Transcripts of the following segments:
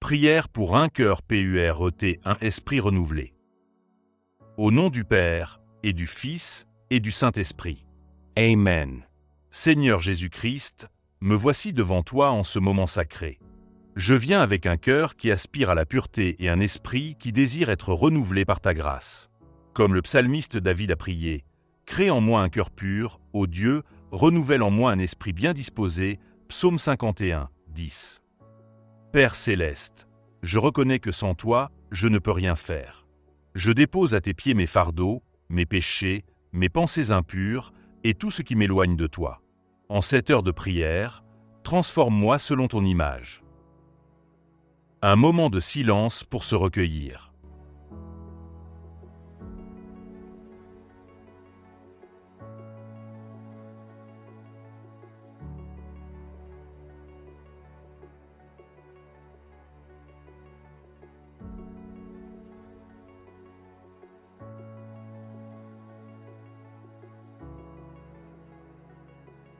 Prière pour un cœur PURET, un esprit renouvelé. Au nom du Père, et du Fils, et du Saint-Esprit. Amen. Seigneur Jésus-Christ, me voici devant toi en ce moment sacré. Je viens avec un cœur qui aspire à la pureté et un esprit qui désire être renouvelé par ta grâce. Comme le psalmiste David a prié, « Crée en moi un cœur pur, ô Dieu, renouvelle en moi un esprit bien disposé » Psaume 51, 10. Père céleste, je reconnais que sans toi, je ne peux rien faire. Je dépose à tes pieds mes fardeaux, mes péchés, mes pensées impures et tout ce qui m'éloigne de toi. En cette heure de prière, transforme-moi selon ton image. Un moment de silence pour se recueillir.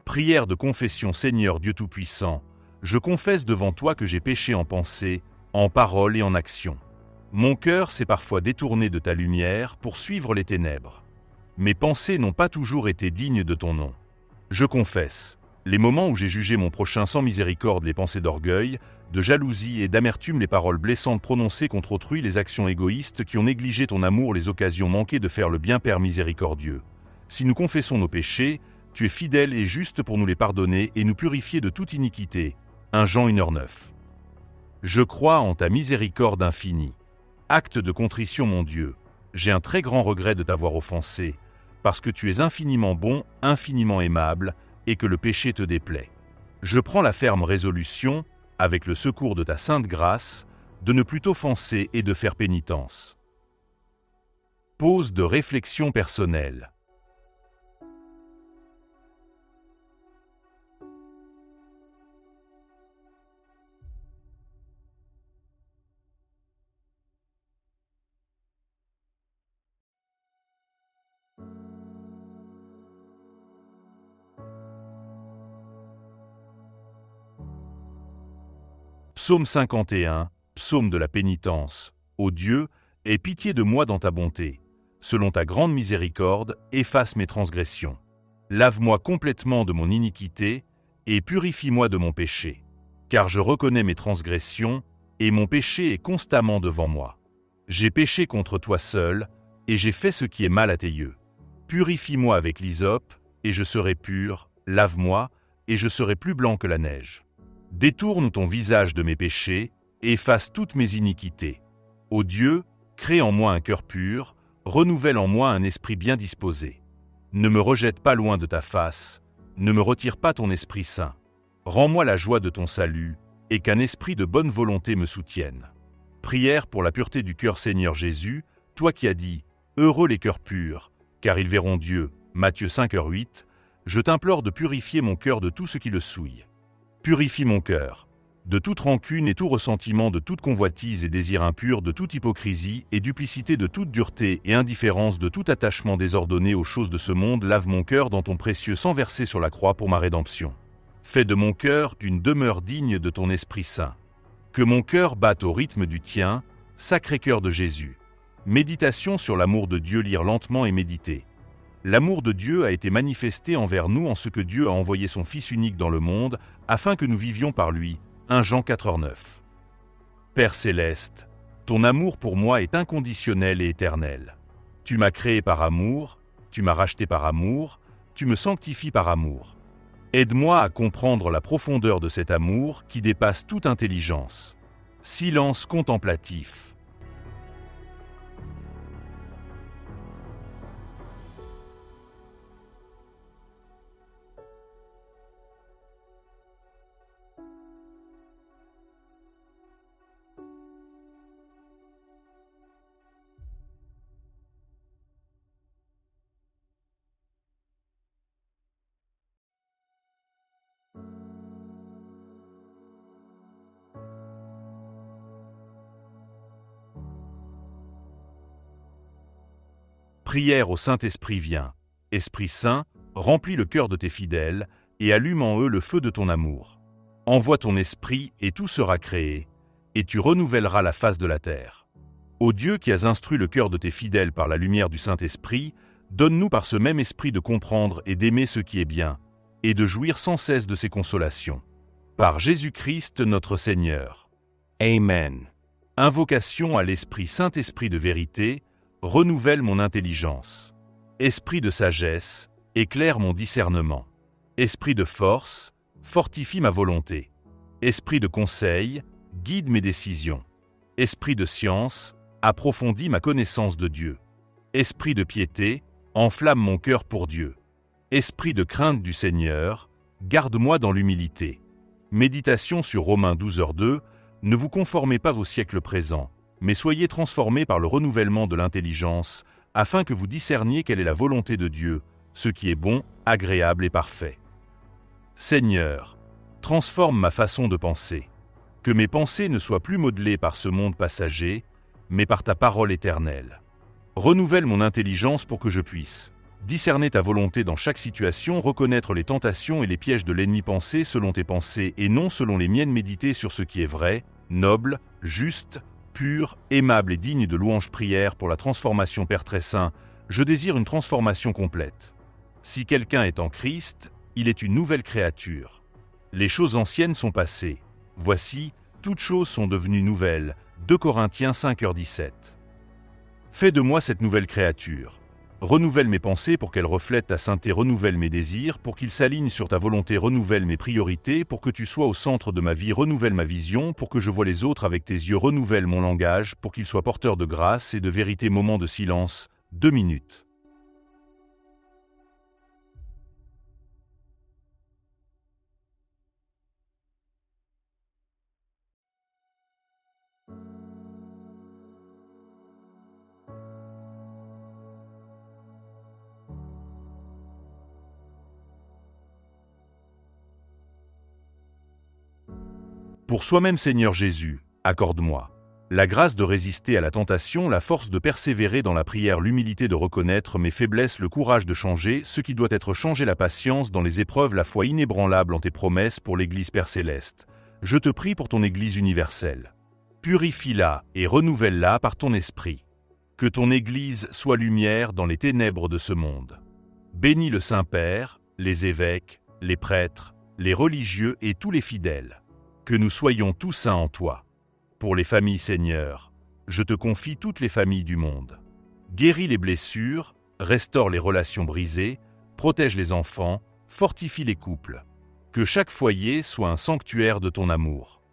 Prière de confession. Seigneur Dieu Tout-Puissant, je confesse devant toi que j'ai péché en pensée, en parole et en action. Mon cœur s'est parfois détourné de ta lumière pour suivre les ténèbres. Mes pensées n'ont pas toujours été dignes de ton nom. Je confesse, les moments où j'ai jugé mon prochain sans miséricorde, les pensées d'orgueil, de jalousie et d'amertume, les paroles blessantes prononcées contre autrui, les actions égoïstes qui ont négligé ton amour, les occasions manquées de faire le bien, Père miséricordieux. Si nous confessons nos péchés, tu es fidèle et juste pour nous les pardonner et nous purifier de toute iniquité. 1 Jean 1h9. Je crois en ta miséricorde infinie. Acte de contrition, mon Dieu, j'ai un très grand regret de t'avoir offensé, parce que tu es infiniment bon, infiniment aimable, et que le péché te déplaît. Je prends la ferme résolution, avec le secours de ta sainte grâce, de ne plus t'offenser et de faire pénitence. Pause de réflexion personnelle. Psaume 51, psaume de la pénitence. Ô Dieu, aie pitié de moi dans ta bonté. Selon ta grande miséricorde, efface mes transgressions. Lave-moi complètement de mon iniquité et purifie-moi de mon péché. Car je reconnais mes transgressions et mon péché est constamment devant moi. J'ai péché contre toi seul et j'ai fait ce qui est mal à tes yeux. Purifie-moi avec l'hysope et je serai pur, lave-moi et je serai plus blanc que la neige. Détourne ton visage de mes péchés et efface toutes mes iniquités. Ô Dieu, crée en moi un cœur pur, renouvelle en moi un esprit bien disposé. Ne me rejette pas loin de ta face, ne me retire pas ton Esprit Saint. Rends-moi la joie de ton salut et qu'un esprit de bonne volonté me soutienne. Prière pour la pureté du cœur. Seigneur Jésus, toi qui as dit « Heureux les cœurs purs, car ils verront Dieu » Matthieu 5h8, je t'implore de purifier mon cœur de tout ce qui le souille. Purifie mon cœur, de toute rancune et tout ressentiment, de toute convoitise et désir impur, de toute hypocrisie et duplicité, de toute dureté et indifférence, de tout attachement désordonné aux choses de ce monde. Lave mon cœur dans ton précieux sang versé sur la croix pour ma rédemption. Fais de mon cœur une demeure digne de ton Esprit Saint. Que mon cœur batte au rythme du tien, sacré cœur de Jésus. Méditation sur l'amour de Dieu. Lire lentement et méditer. L'amour de Dieu a été manifesté envers nous en ce que Dieu a envoyé son Fils unique dans le monde, afin que nous vivions par lui. 1 Jean 4h9. Père céleste, ton amour pour moi est inconditionnel et éternel. Tu m'as créé par amour, tu m'as racheté par amour, tu me sanctifies par amour. Aide-moi à comprendre la profondeur de cet amour qui dépasse toute intelligence. Silence contemplatif. Prière au Saint-Esprit. Viens, Esprit Saint, remplis le cœur de tes fidèles et allume en eux le feu de ton amour. Envoie ton esprit et tout sera créé, et tu renouvelleras la face de la terre. Ô Dieu qui as instruit le cœur de tes fidèles par la lumière du Saint-Esprit, donne-nous par ce même esprit de comprendre et d'aimer ce qui est bien, et de jouir sans cesse de ses consolations. Par Jésus-Christ notre Seigneur. Amen. Invocation à l'Esprit Saint-Esprit de vérité, renouvelle mon intelligence. Esprit de sagesse, éclaire mon discernement. Esprit de force, fortifie ma volonté. Esprit de conseil, guide mes décisions. Esprit de science, approfondis ma connaissance de Dieu. Esprit de piété, enflamme mon cœur pour Dieu. Esprit de crainte du Seigneur, garde-moi dans l'humilité. Méditation sur Romains 12h2, ne vous conformez pas au siècle présent, mais soyez transformés par le renouvellement de l'intelligence, afin que vous discerniez quelle est la volonté de Dieu, ce qui est bon, agréable et parfait. Seigneur, transforme ma façon de penser. Que mes pensées ne soient plus modelées par ce monde passager, mais par ta parole éternelle. Renouvelle mon intelligence pour que je puisse discerner ta volonté dans chaque situation, reconnaître les tentations et les pièges de l'ennemi, penser selon tes pensées et non selon les miennes, méditer sur ce qui est vrai, noble, juste, pur, aimable et digne de louange. Prière pour la transformation. Père très saint, je désire une transformation complète. Si quelqu'un est en Christ, il est une nouvelle créature. Les choses anciennes sont passées. Voici, toutes choses sont devenues nouvelles. 2 Corinthiens 5h17. Fais de moi cette nouvelle créature. Renouvelle mes pensées pour qu'elles reflètent ta sainteté, renouvelle mes désirs pour qu'ils s'alignent sur ta volonté, renouvelle mes priorités pour que tu sois au centre de ma vie, renouvelle ma vision pour que je vois les autres avec tes yeux, renouvelle mon langage pour qu'il soit porteur de grâce et de vérité. Moment de silence, 2 minutes. Pour soi-même, Seigneur Jésus, accorde-moi la grâce de résister à la tentation, la force de persévérer dans la prière, l'humilité de reconnaître mes faiblesses, le courage de changer ce qui doit être changé, la patience dans les épreuves, la foi inébranlable en tes promesses pour l'Église. Père céleste, je te prie pour ton Église universelle. Purifie-la et renouvelle-la par ton esprit. Que ton Église soit lumière dans les ténèbres de ce monde. Bénis le Saint-Père, les évêques, les prêtres, les religieux et tous les fidèles. Que nous soyons tous saints en toi. Pour les familles, Seigneur, je te confie toutes les familles du monde. Guéris les blessures, restaure les relations brisées, protège les enfants, fortifie les couples. Que chaque foyer soit un sanctuaire de ton amour.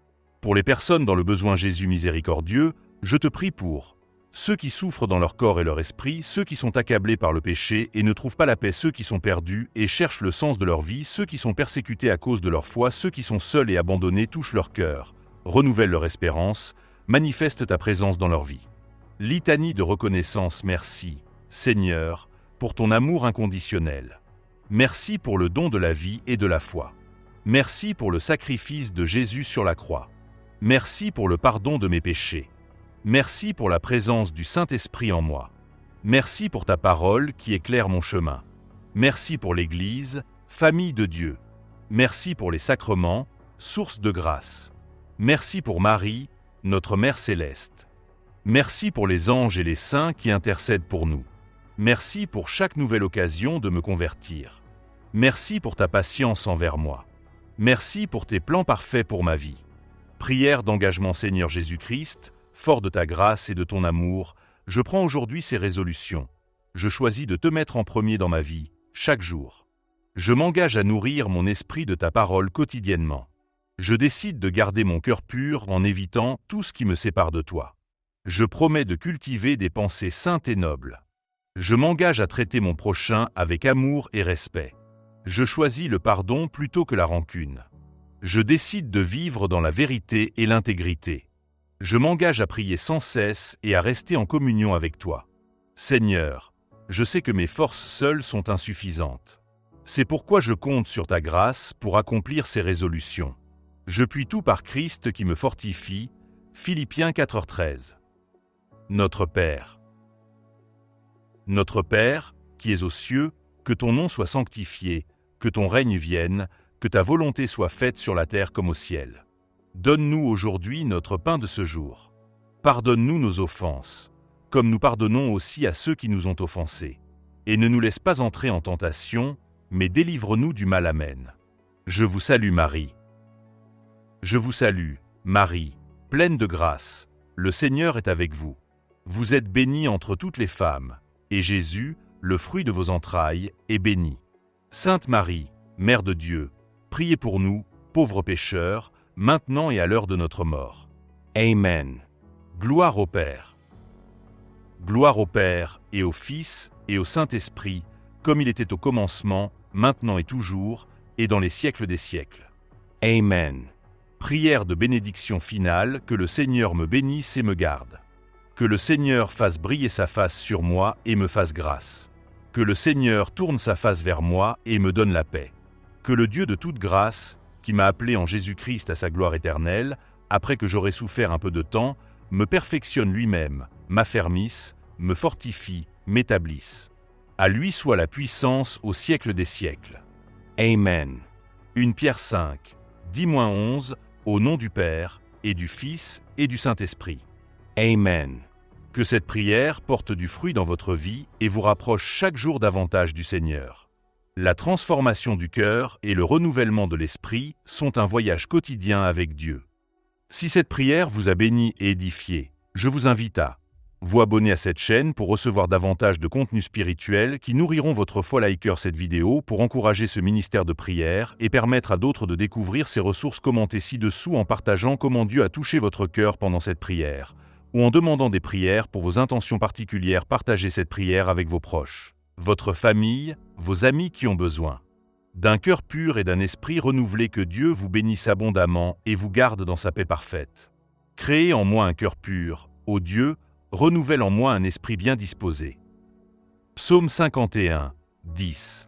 Pour les personnes dans le besoin, Jésus miséricordieux, je te prie pour ceux qui souffrent dans leur corps et leur esprit, ceux qui sont accablés par le péché et ne trouvent pas la paix, ceux qui sont perdus et cherchent le sens de leur vie, ceux qui sont persécutés à cause de leur foi, ceux qui sont seuls et abandonnés, touche leur cœur, renouvelle leur espérance, manifeste ta présence dans leur vie. Litanie de reconnaissance. Merci, Seigneur, pour ton amour inconditionnel. Merci pour le don de la vie et de la foi. Merci pour le sacrifice de Jésus sur la croix. Merci pour le pardon de mes péchés. Merci pour la présence du Saint-Esprit en moi. Merci pour ta parole qui éclaire mon chemin. Merci pour l'Église, famille de Dieu. Merci pour les sacrements, source de grâce. Merci pour Marie, notre Mère céleste. Merci pour les anges et les saints qui intercèdent pour nous. Merci pour chaque nouvelle occasion de me convertir. Merci pour ta patience envers moi. Merci pour tes plans parfaits pour ma vie. Prière d'engagement. Seigneur Jésus-Christ, fort de ta grâce et de ton amour, je prends aujourd'hui ces résolutions. Je choisis de te mettre en premier dans ma vie, chaque jour. Je m'engage à nourrir mon esprit de ta parole quotidiennement. Je décide de garder mon cœur pur en évitant tout ce qui me sépare de toi. Je promets de cultiver des pensées saintes et nobles. Je m'engage à traiter mon prochain avec amour et respect. Je choisis le pardon plutôt que la rancune. Je décide de vivre dans la vérité et l'intégrité. Je m'engage à prier sans cesse et à rester en communion avec toi. Seigneur, je sais que mes forces seules sont insuffisantes. C'est pourquoi je compte sur ta grâce pour accomplir ces résolutions. Je puis tout par Christ qui me fortifie. Philippiens 4h13. Notre Père. Notre Père, qui es aux cieux, que ton nom soit sanctifié, que ton règne vienne, que ta volonté soit faite sur la terre comme au ciel. Donne-nous aujourd'hui notre pain de ce jour. Pardonne-nous nos offenses, comme nous pardonnons aussi à ceux qui nous ont offensés. Et ne nous laisse pas entrer en tentation, mais délivre-nous du mal. Amen. Je vous salue Marie. Je vous salue, Marie, pleine de grâce, le Seigneur est avec vous. Vous êtes bénie entre toutes les femmes, et Jésus, le fruit de vos entrailles, est béni. Sainte Marie, Mère de Dieu, priez pour nous, pauvres pécheurs, maintenant et à l'heure de notre mort. Amen. Gloire au Père. Gloire au Père, et au Fils, et au Saint-Esprit, comme il était au commencement, maintenant et toujours, et dans les siècles des siècles. Amen. Prière de bénédiction finale, que le Seigneur me bénisse et me garde. Que le Seigneur fasse briller sa face sur moi et me fasse grâce. Que le Seigneur tourne sa face vers moi et me donne la paix. Que le Dieu de toute grâce, qui m'a appelé en Jésus-Christ à sa gloire éternelle, après que j'aurai souffert un peu de temps, me perfectionne lui-même, m'affermisse, me fortifie, m'établisse. À lui soit la puissance au siècle des siècles. Amen. 1 Pierre 5, 10-11, au nom du Père, et du Fils, et du Saint-Esprit. Amen. Que cette prière porte du fruit dans votre vie et vous rapproche chaque jour davantage du Seigneur. La transformation du cœur et le renouvellement de l'esprit sont un voyage quotidien avec Dieu. Si cette prière vous a béni et édifié, je vous invite à vous abonner à cette chaîne pour recevoir davantage de contenus spirituels qui nourriront votre foi. Likez cette vidéo pour encourager ce ministère de prière et permettre à d'autres de découvrir ces ressources. Commentez ci-dessous en partageant comment Dieu a touché votre cœur pendant cette prière, ou en demandant des prières pour vos intentions particulières. Partagez cette prière avec vos proches, votre famille, vos amis qui ont besoin d'un cœur pur et d'un esprit renouvelé. Que Dieu vous bénisse abondamment et vous garde dans sa paix parfaite. Créez en moi un cœur pur, ô Dieu, renouvelle en moi un esprit bien disposé. Psaume 51, 10.